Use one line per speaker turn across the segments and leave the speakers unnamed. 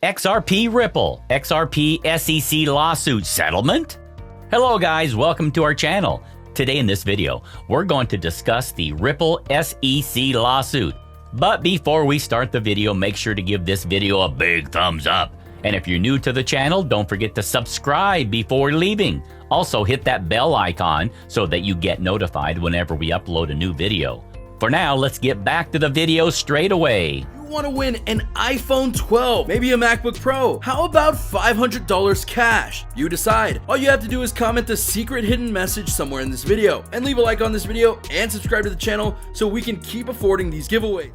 XRP Ripple, XRP SEC lawsuit settlement? Hello guys, welcome to our channel. Today in this video, we're going to discuss the Ripple SEC lawsuit. But before we start the video, make sure to give this video a big thumbs up. And if you're new to the channel, don't forget to subscribe before leaving. Also hit that bell icon so that you get notified whenever we upload a new video. For now, let's get back to the video straight away.
Want to win an iPhone 12, maybe a MacBook Pro? How about $500 cash? You decide. All you have to do is comment the secret hidden message somewhere in this video and leave a like on this video and subscribe to the channel so we can keep affording these giveaways.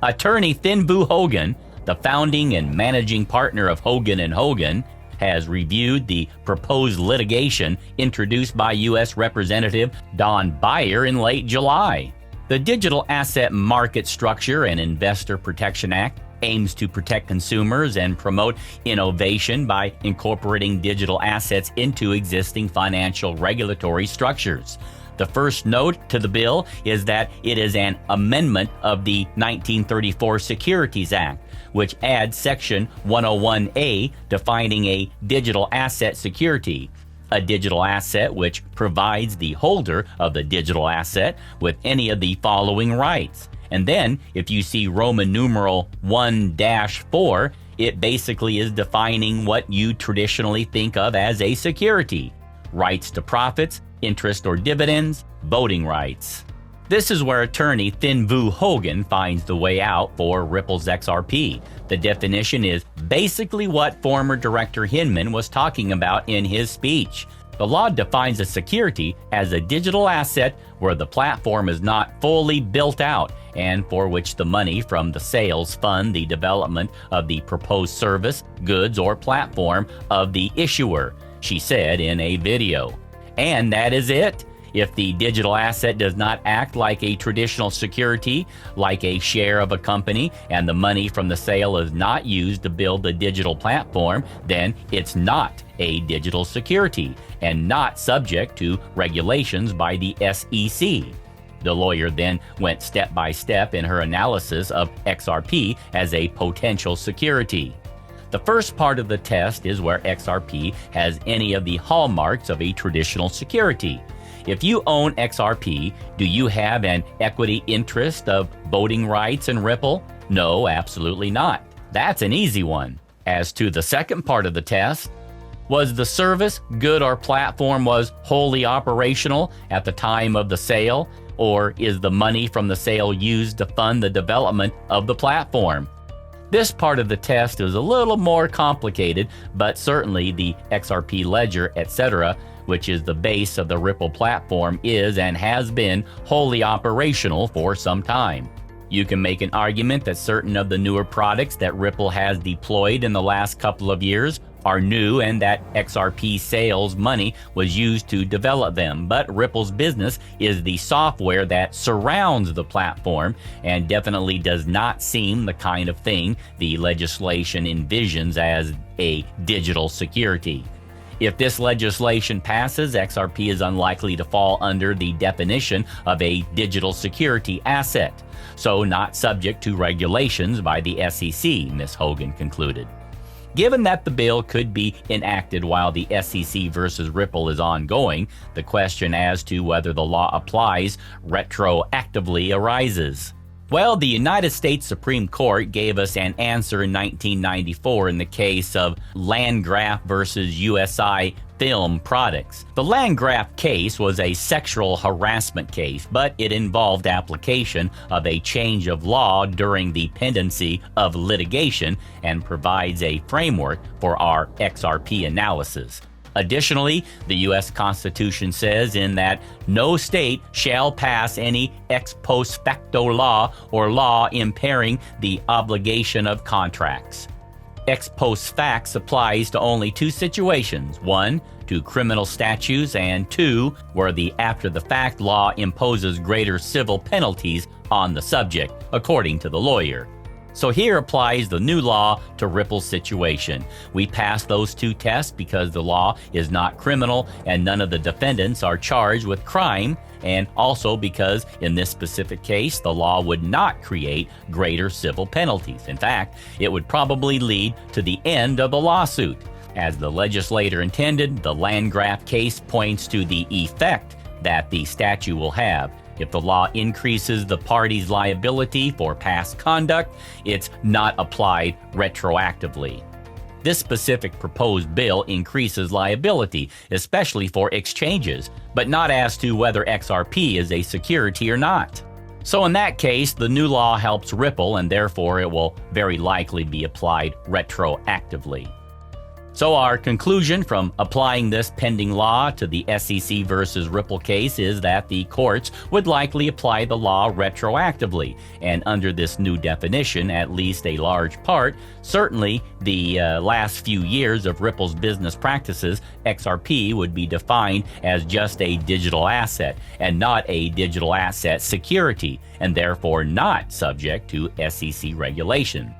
Attorney Thien-Vu Hogan, the founding and managing partner of Hogan Hogan, has reviewed the proposed litigation introduced by U.S. Representative Don Beyer in late July. The Digital Asset Market Structure and Investor Protection Act aims to protect consumers and promote innovation by incorporating digital assets into existing financial regulatory structures. The first note to the bill is that it is an amendment of the 1934 Securities Act, which adds Section 101A defining a digital asset security. A digital asset which provides the holder of the digital asset with any of the following rights. And then, if you see Roman numeral 1-4, it basically is defining what you traditionally think of as a security. Rights to profits, interest or dividends, voting rights. This is where attorney Thien-Vu Hogan finds the way out for Ripple's XRP. The definition is basically what former director Hinman was talking about in his speech. The law defines a security as a digital asset where the platform is not fully built out and for which the money from the sales fund the development of the proposed service, goods, or platform of the issuer, she said in a video. And that is it. If the digital asset does not act like a traditional security, like a share of a company, and the money from the sale is not used to build the digital platform, then it's not a digital security and not subject to regulations by the SEC. The lawyer then went step by step in her analysis of XRP as a potential security. The first part of the test is where XRP has any of the hallmarks of a traditional security. If you own XRP, do you have an equity interest of voting rights in Ripple? No, absolutely not. That's an easy one. As to the second part of the test, was the service, good, or platform was wholly operational at the time of the sale, or is the money from the sale used to fund the development of the platform? This part of the test is a little more complicated, but certainly the XRP ledger, etc., which is the base of the Ripple platform, is and has been wholly operational for some time. You can make an argument that certain of the newer products that Ripple has deployed in the last couple of years are new and that XRP sales money was used to develop them, but Ripple's business is the software that surrounds the platform and definitely does not seem the kind of thing the legislation envisions as a digital security. If this legislation passes, XRP is unlikely to fall under the definition of a digital security asset, so not subject to regulations by the SEC, Ms. Hogan concluded. Given that the bill could be enacted while the SEC versus Ripple is ongoing, the question as to whether the law applies retroactively arises. Well, the United States Supreme Court gave us an answer in 1994 in the case of Landgraf versus USI Film Products. The Landgraf case was a sexual harassment case, but it involved application of a change of law during the pendency of litigation and provides a framework for our XRP analysis. Additionally, the U.S. Constitution says in that no state shall pass any ex post facto law or law impairing the obligation of contracts. Ex post facts applies to only two situations: one, to criminal statutes, and two, where the after the fact law imposes greater civil penalties on the subject, according to the lawyer. So here applies the new law to Ripple's situation. We passed those two tests because the law is not criminal and none of the defendants are charged with crime, and also because in this specific case, the law would not create greater civil penalties. In fact, it would probably lead to the end of the lawsuit. As the legislator intended, the Landgraf case points to the effect that the statute will have. If the law increases the party's liability for past conduct, it's not applied retroactively. This specific proposed bill increases liability, especially for exchanges, but not as to whether XRP is a security or not. So in that case, the new law helps Ripple, and therefore it will very likely be applied retroactively. So our conclusion from applying this pending law to the SEC versus Ripple case is that the courts would likely apply the law retroactively, and under this new definition, at least a large part, certainly the last few years of Ripple's business practices, XRP would be defined as just a digital asset and not a digital asset security, and therefore not subject to SEC regulation.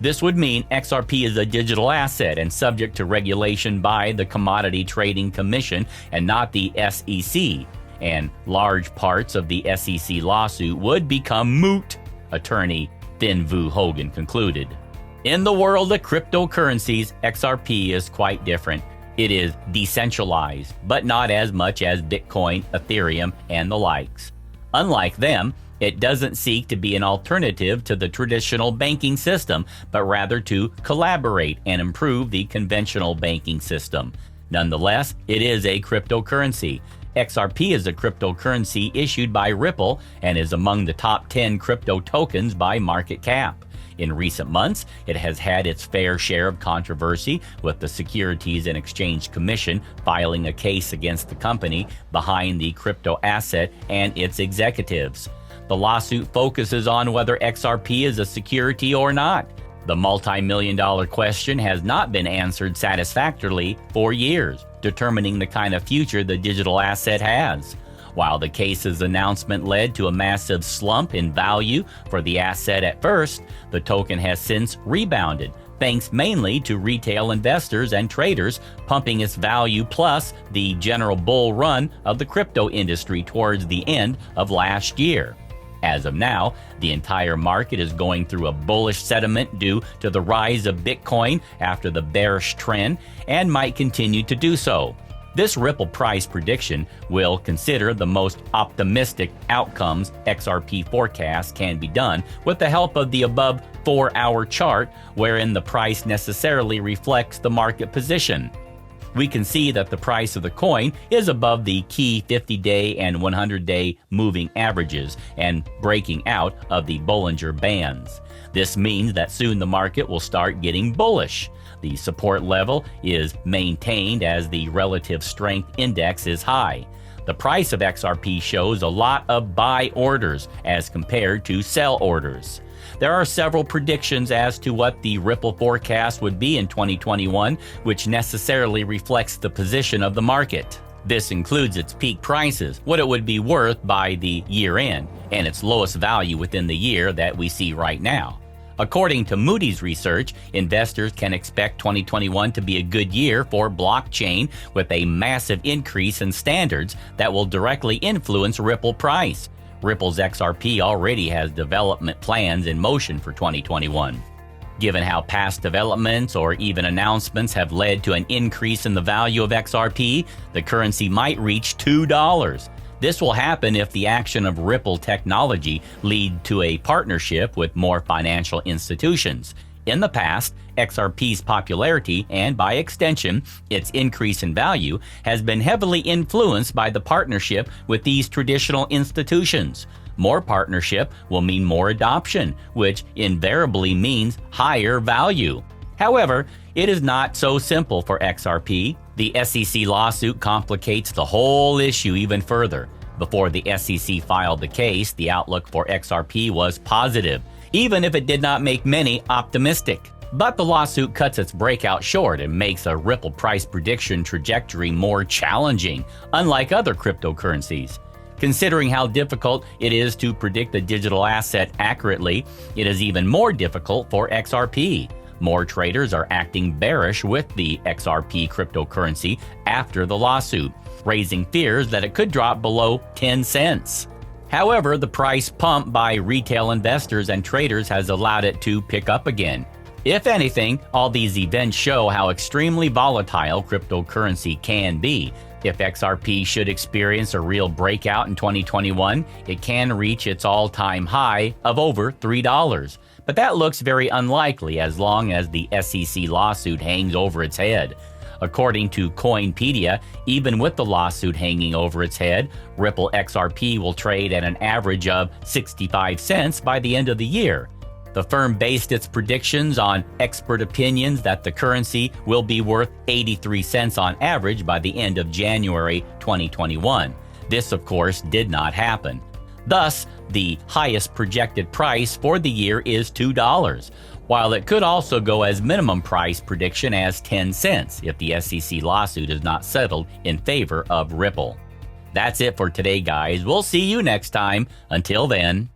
This would mean XRP is a digital asset and subject to regulation by the Commodity Trading Commission and not the SEC, and large parts of the SEC lawsuit would become moot, attorney Thien-Vu Hogan concluded. In the world of cryptocurrencies, XRP is quite different. It is decentralized, but not as much as Bitcoin, Ethereum, and the likes. Unlike them, it doesn't seek to be an alternative to the traditional banking system, but rather to collaborate and improve the conventional banking system. Nonetheless, it is a cryptocurrency. XRP is a cryptocurrency issued by Ripple and is among the top 10 crypto tokens by market cap. In recent months, it has had its fair share of controversy, with the Securities and Exchange Commission filing a case against the company behind the crypto asset and its executives. The lawsuit focuses on whether XRP is a security or not. The multi-million-dollar question has not been answered satisfactorily for years, determining the kind of future the digital asset has. While the case's announcement led to a massive slump in value for the asset at first, the token has since rebounded, thanks mainly to retail investors and traders pumping its value, plus the general bull run of the crypto industry towards the end of last year. As of now, the entire market is going through a bullish sentiment due to the rise of Bitcoin after the bearish trend, and might continue to do so. This Ripple price prediction will consider the most optimistic outcomes XRP forecasts can be done with the help of the above 4-hour chart, wherein the price necessarily reflects the market position. We can see that the price of the coin is above the key 50-day and 100-day moving averages and breaking out of the Bollinger Bands. This means that soon the market will start getting bullish. The support level is maintained as the relative strength index is high. The price of XRP shows a lot of buy orders as compared to sell orders. There are several predictions as to what the Ripple forecast would be in 2021, which necessarily reflects the position of the market. This includes its peak prices, what it would be worth by the year end, and its lowest value within the year that we see right now. According to Moody's research, investors can expect 2021 to be a good year for blockchain, with a massive increase in standards that will directly influence Ripple price. Ripple's XRP already has development plans in motion for 2021. Given how past developments or even announcements have led to an increase in the value of XRP, the currency might reach $2. This will happen if the action of Ripple technology lead to a partnership with more financial institutions. In the past, XRP's popularity and, by extension, its increase in value has been heavily influenced by the partnership with these traditional institutions. More partnership will mean more adoption, which invariably means higher value. However, it is not so simple for XRP. The SEC lawsuit complicates the whole issue even further. Before the SEC filed the case, the outlook for XRP was positive, even if it did not make many optimistic. But the lawsuit cuts its breakout short and makes a Ripple price prediction trajectory more challenging, unlike other cryptocurrencies. Considering how difficult it is to predict a digital asset accurately, it is even more difficult for XRP. More traders are acting bearish with the XRP cryptocurrency after the lawsuit, raising fears that it could drop below 10 cents. However, the price pump by retail investors and traders has allowed it to pick up again. If anything, all these events show how extremely volatile cryptocurrency can be. If XRP should experience a real breakout in 2021, it can reach its all-time high of over $3. But that looks very unlikely as long as the SEC lawsuit hangs over its head. According to Coinpedia, even with the lawsuit hanging over its head, Ripple XRP will trade at an average of 65 cents by the end of the year. The firm based its predictions on expert opinions that the currency will be worth 83 cents on average by the end of January 2021. This, of course, did not happen. Thus, the highest projected price for the year is $2, while it could also go as minimum price prediction as 10 cents if the SEC lawsuit is not settled in favor of Ripple. That's it for today, guys. We'll see you next time. Until then.